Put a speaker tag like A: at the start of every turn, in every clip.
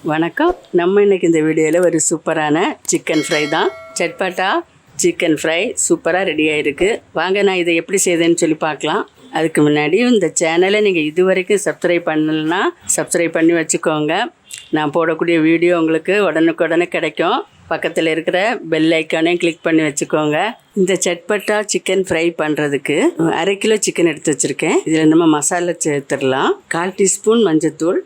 A: வணக்கம். நம்ம இன்றைக்கி இந்த வீடியோவில் ஒரு சூப்பரான சிக்கன் ஃப்ரை தான். சட்பட்டா சிக்கன் ஃப்ரை சூப்பராக ரெடி ஆகிருக்கு. வாங்க நான் இதை எப்படி செய்தேன்னு சொல்லி பார்க்கலாம். அதுக்கு முன்னாடி இந்த சேனலை நீங்கள் இது வரைக்கும் சப்ஸ்கிரைப் பண்ணலைன்னா சப்ஸ்கிரைப் பண்ணி வச்சுக்கோங்க. நான் போடக்கூடிய வீடியோ உங்களுக்கு உடனுக்குடனே கிடைக்கும். பக்கத்தில் இருக்கிற பெல் ஐக்கானையும் கிளிக் பண்ணி வச்சுக்கோங்க. இந்த சட்பட்டா சிக்கன் ஃப்ரை பண்ணுறதுக்கு 1/2 கிலோ சிக்கன் எடுத்து வச்சுருக்கேன். இதில் நம்ம மசாலா சேர்த்துடலாம். 1/4 டீஸ்பூன் மஞ்சத்தூள்,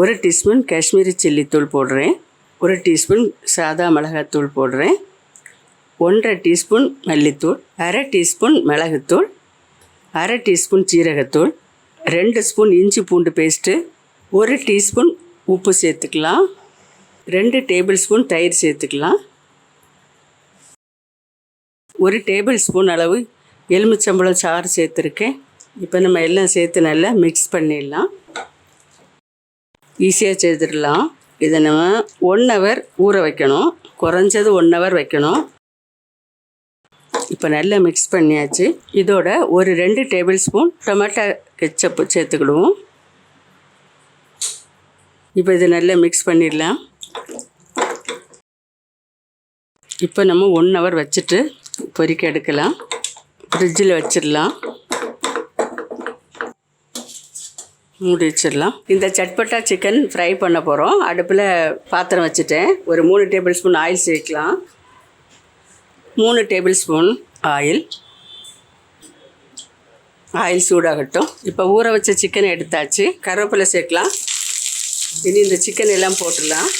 A: 1 டீஸ்பூன் காஷ்மீரி சில்லி தூள் போடுறேன், 1 டீஸ்பூன் சாதா மிளகாத்தூள் போடுறேன், 1/2 டீஸ்பூன் மல்லித்தூள், 1/2 டீஸ்பூன் மிளகுத்தூள், 1/2 டீஸ்பூன் சீரகத்தூள், 2 ஸ்பூன் இஞ்சி பூண்டு பேஸ்ட்டு, 1 டீஸ்பூன் உப்பு சேர்த்துக்கலாம், 2 டேபிள் ஸ்பூன் தயிர் சேர்த்துக்கலாம், 1 டேபிள் ஸ்பூன் அளவு எலுமிச்சம்பழம் சாறு சேர்த்துருக்கேன். இப்போ நம்ம எல்லாம் சேர்த்து நல்லா மிக்ஸ் பண்ணிடலாம். ஈஸியாக செய்திடலாம். இதை நம்ம 1 ஹவர் ஊற வைக்கணும். குறைஞ்சது 1 ஹவர் வைக்கணும். இப்போ நல்லா மிக்ஸ் பண்ணியாச்சு. இதோட ஒரு 2 டேபிள் ஸ்பூன் டொமேட்டோ கெச்சப்பு சேர்த்துக்கிடுவோம். இப்போ இதை நல்லா மிக்ஸ் பண்ணிடலாம். இப்போ நம்ம 1 ஹவர் வச்சுட்டு பொரிக்க எடுக்கலாம். ஃப்ரிட்ஜில் வச்சிடலாம். மூடி வச்சிடலாம். இந்த சட்பட்டா சிக்கன் ஃப்ரை பண்ண போகிறோம். அடுப்பில் பாத்திரம் வச்சுட்டேன். ஒரு 3 டேபிள் ஸ்பூன் ஆயில் சேர்க்கலாம். 3 டேபிள் ஸ்பூன் ஆயில் சூடாகட்டும். இப்போ ஊற வச்ச சிக்கனை எடுத்தாச்சு. கருவேப்பிலை சேர்க்கலாம். இனி இந்த சிக்கன் எல்லாம் போட்டுடலாம்.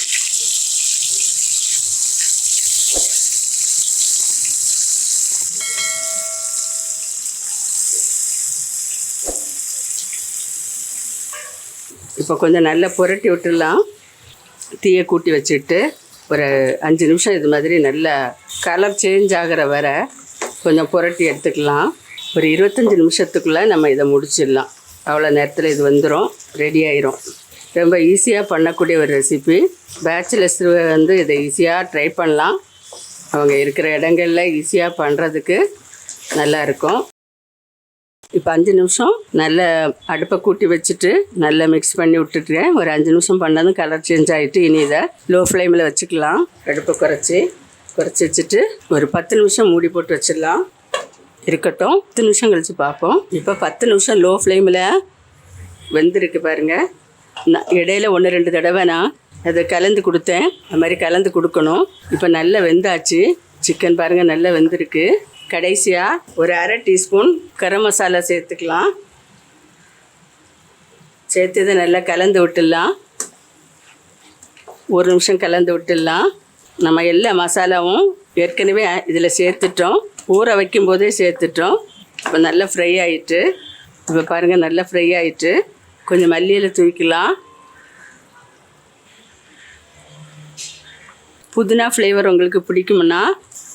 A: இப்போ கொஞ்சம் நல்லா புரட்டி விட்டுடலாம். தீயை கூட்டி வச்சுட்டு ஒரு 5 நிமிஷம் இது மாதிரி நல்லா கலர் சேஞ்ச் ஆகிற வரை கொஞ்சம் புரட்டி எடுத்துக்கலாம். ஒரு 25 நிமிஷத்துக்குள்ளே நம்ம இதை முடிச்சிடலாம். அவ்வளோ நேரத்தில் இது வந்துடும், ரெடி ஆயிரும். ரொம்ப ஈஸியாக பண்ணக்கூடிய ஒரு ரெசிபி. பேச்சுலர்ஸ் இதை ஈஸியாக ட்ரை பண்ணலாம். அவங்க இருக்கிற இடங்களில் ஈஸியாக பண்ணுறதுக்கு நல்லாயிருக்கும். இப்போ 5 நிமிஷம் நல்ல அடுப்பை கூட்டி வச்சுட்டு நல்லா மிக்ஸ் பண்ணி விட்டுட்டுருக்கேன். ஒரு 5 நிமிஷம் பண்ணதும் கலர் சேஞ்ச் ஆகிட்டு இனி இதை லோ ஃப்ளேமில் வச்சுக்கலாம். அடுப்பை குறைச்சி வச்சுட்டு ஒரு 10 நிமிஷம் மூடி போட்டு வச்சிடலாம். இருக்கட்டும். 10 நிமிஷம் கழித்து பார்ப்போம். இப்போ 10 நிமிஷம் லோ ஃப்ளேமில் வெந்திருக்கு பாருங்கள். இடையில 1-2 தடவை நான் அதை கலந்து கொடுத்தேன். அது மாதிரி கலந்து கொடுக்கணும். இப்போ நல்லா வெந்தாச்சு. சிக்கன் பாருங்கள் நல்லா வெந்திருக்கு. கடைசியாக ஒரு 1/2 டீஸ்பூன் கரம் மசாலா சேர்த்துக்கலாம். சேர்த்து இதை நல்லா கலந்து விட்டுடலாம். 1 நிமிஷம் கலந்து விட்டுடலாம். நம்ம எல்லா மசாலாவும் ஏற்கனவே இதில் சேர்த்துட்டோம். ஊற வைக்கும்போதே சேர்த்துட்டோம். இப்போ நல்லா ஃப்ரை ஆகிட்டு, இப்போ பாருங்கள் நல்லா ஃப்ரை ஆகிட்டு. கொஞ்சம் மல்லியில் தூக்கிக்கலாம். புதினா ஃப்ளேவர் உங்களுக்கு பிடிக்கும்னா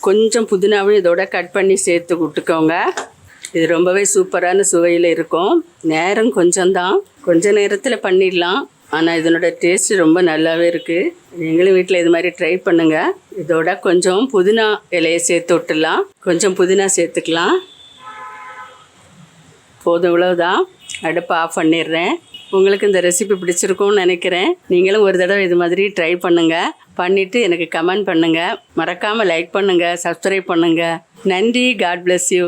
A: கொஞ்சம் புதினாவும் இதோட கட் பண்ணி சேர்த்து விட்டுக்கோங்க. இது ரொம்பவே சூப்பரான சுவையில் இருக்கும். நேரம் கொஞ்சம்தான், கொஞ்சம் நேரத்தில் பண்ணிடலாம். ஆனால் இதனோட டேஸ்ட்டு ரொம்ப நல்லாவே இருக்குது. நீங்களும் வீட்டில் இது மாதிரி ட்ரை பண்ணுங்கள். இதோட கொஞ்சம் புதினா இலையை சேர்த்து விட்டுடலாம். கொஞ்சம் புதினா சேர்த்துக்கலாம். போதும், இவ்வளவுதான். அடுப்பை ஆஃப் பண்ணிடுறேன். உங்களுக்கு இந்த ரெசிபி பிடிச்சிருக்கும்னு நினைக்கிறேன். நீங்களும் ஒரு தடவை இது மாதிரி ட்ரை பண்ணுங்கள். பண்ணிவிட்டு எனக்கு கமெண்ட் பண்ணுங்கள். மறக்காமல் லைக் பண்ணுங்கள், சப்ஸ்கிரைப் பண்ணுங்கள். நன்றி. God bless you.